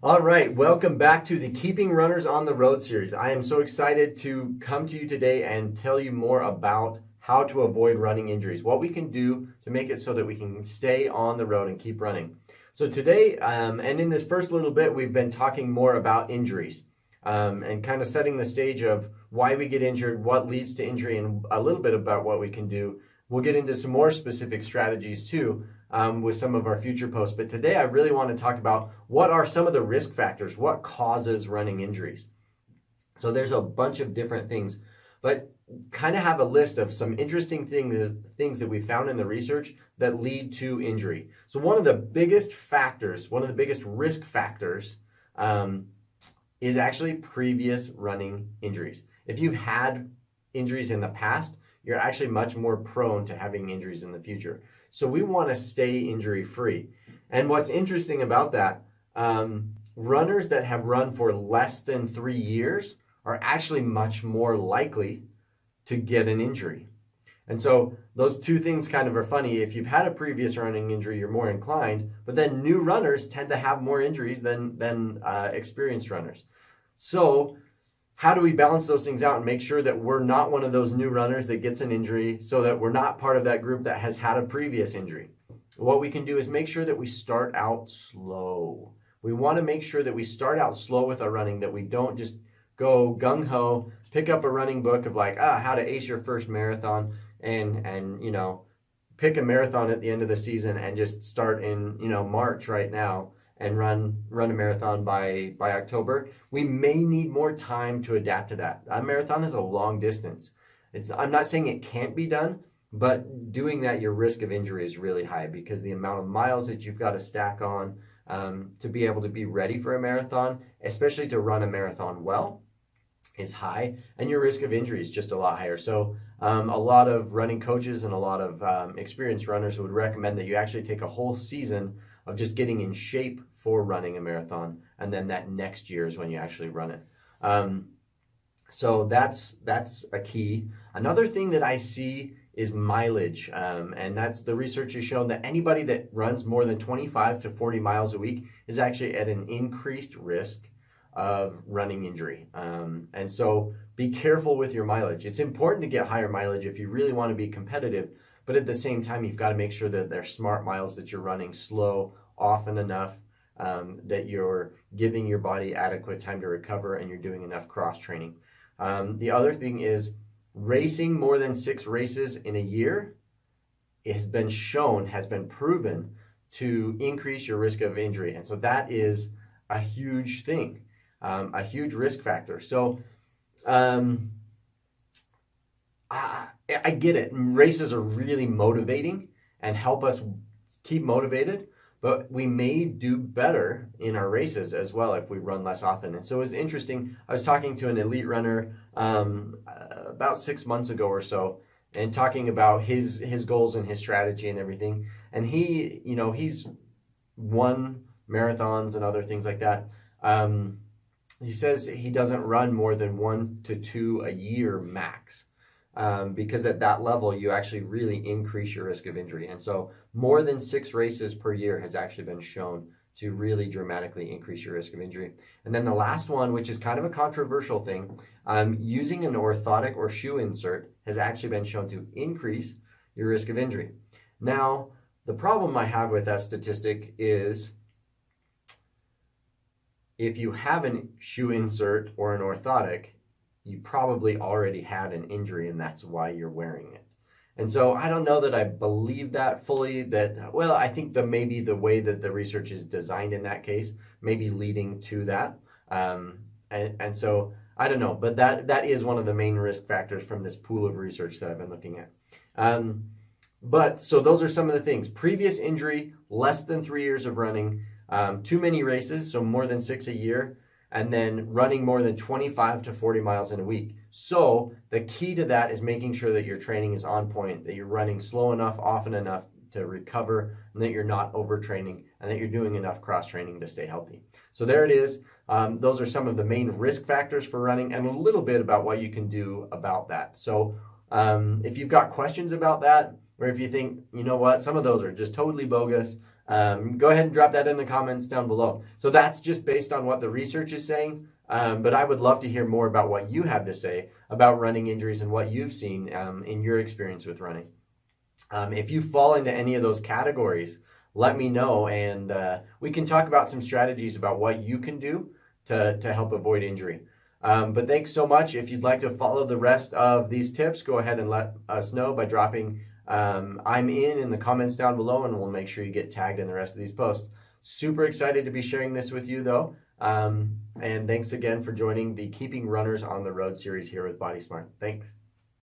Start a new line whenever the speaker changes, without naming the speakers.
All right, welcome back to the Keeping Runners on the Road series. I am so excited to come to you today and tell you more about how to avoid running injuries, what we can do to make it so that we can stay on the road and keep running. So today, and in this first little bit, we've been talking more about injuries and kind of setting the stage of why we get injured, what leads to injury, and a little bit about what we can do. We'll get into some more specific strategies too, with some of our future posts. But today I really want to talk about what are some of the risk factors, what causes running injuries. So there's a bunch of different things, but kind of have a list of some interesting things that we found in the research that lead to injury. So one of the biggest factors, one of the biggest risk factors is actually previous running injuries. If you've had injuries in the past, you're actually much more prone to having injuries in the future. So we want to stay injury free. And what's interesting about that, runners that have run for less than 3 years are actually much more likely to get an injury. And so those two things kind of are funny. If you've had a previous running injury, you're more inclined, but then new runners tend to have more injuries than experienced runners. So how do we balance those things out and make sure that we're not one of those new runners that gets an injury, so that we're not part of that group that has had a previous injury? What we can do is make sure that we start out slow. We want to make sure that we start out slow with our running, that we don't just go gung-ho, pick up a running book of like, how to ace your first marathon and pick a marathon at the end of the season and just start in, March right now and run a marathon by October. We may need more time to adapt to that. A marathon is a long distance. I'm not saying it can't be done, but doing that, your risk of injury is really high because the amount of miles that you've got to stack on to be able to be ready for a marathon, especially to run a marathon well, is high, and your risk of injury is just a lot higher. So a lot of running coaches and a lot of experienced runners would recommend that you actually take a whole season of just getting in shape for running a marathon, and then that next year is when you actually run it. So that's a key. Another thing that I see is mileage, and that's the research has shown that anybody that runs more than 25 to 40 miles a week is actually at an increased risk of running injury. And so be careful with your mileage. It's important to get higher mileage if you really want to be competitive, but at the same time, you've got to make sure that they're smart miles, that you're running slow, often enough, that you're giving your body adequate time to recover, and you're doing enough cross training. The other thing is racing more than 6 races in a year has been proven to increase your risk of injury. And so that is a huge thing, a huge risk factor. So I get it. Races are really motivating and help us keep motivated, but we may do better in our races as well if we run less often. And so it's interesting. I was talking to an elite runner about 6 months ago or so, and talking about his goals and his strategy and everything. And he's won marathons and other things like that. He says he doesn't run more than 1 to 2 a year max. Because at that level, you actually really increase your risk of injury. And so more than 6 races per year has actually been shown to really dramatically increase your risk of injury. And then the last one, which is kind of a controversial thing, using an orthotic or shoe insert has actually been shown to increase your risk of injury. Now, the problem I have with that statistic is if you have a shoe insert or an orthotic, you probably already had an injury, and that's why you're wearing it. And so I don't know that I believe that fully, I think that maybe the way that the research is designed in that case may be leading to that. And so I don't know, but that is one of the main risk factors from this pool of research that I've been looking at. But so those are some of the things: previous injury, less than 3 years of running, too many races, so more than 6 a year, and then running more than 25 to 40 miles in a week. So the key to that is making sure that your training is on point, that you're running slow enough, often enough to recover, and that you're not overtraining, and that you're doing enough cross training to stay healthy. So there it is. Those are some of the main risk factors for running, and a little bit about what you can do about that. So if you've got questions about that, or if you think, you know what, some of those are just totally bogus, Go ahead and drop that in the comments down below. So that's just based on what the research is saying. But I would love to hear more about what you have to say about running injuries and what you've seen in your experience with running. If you fall into any of those categories, let me know, and we can talk about some strategies about what you can do to help avoid injury. But thanks so much. If you'd like to follow the rest of these tips, go ahead and let us know by dropping I'm in the comments down below, and we'll make sure you get tagged in the rest of these posts. Super excited to be sharing this with you, though. And thanks again for joining the Keeping Runners on the Road series here with Body Smart. Thanks.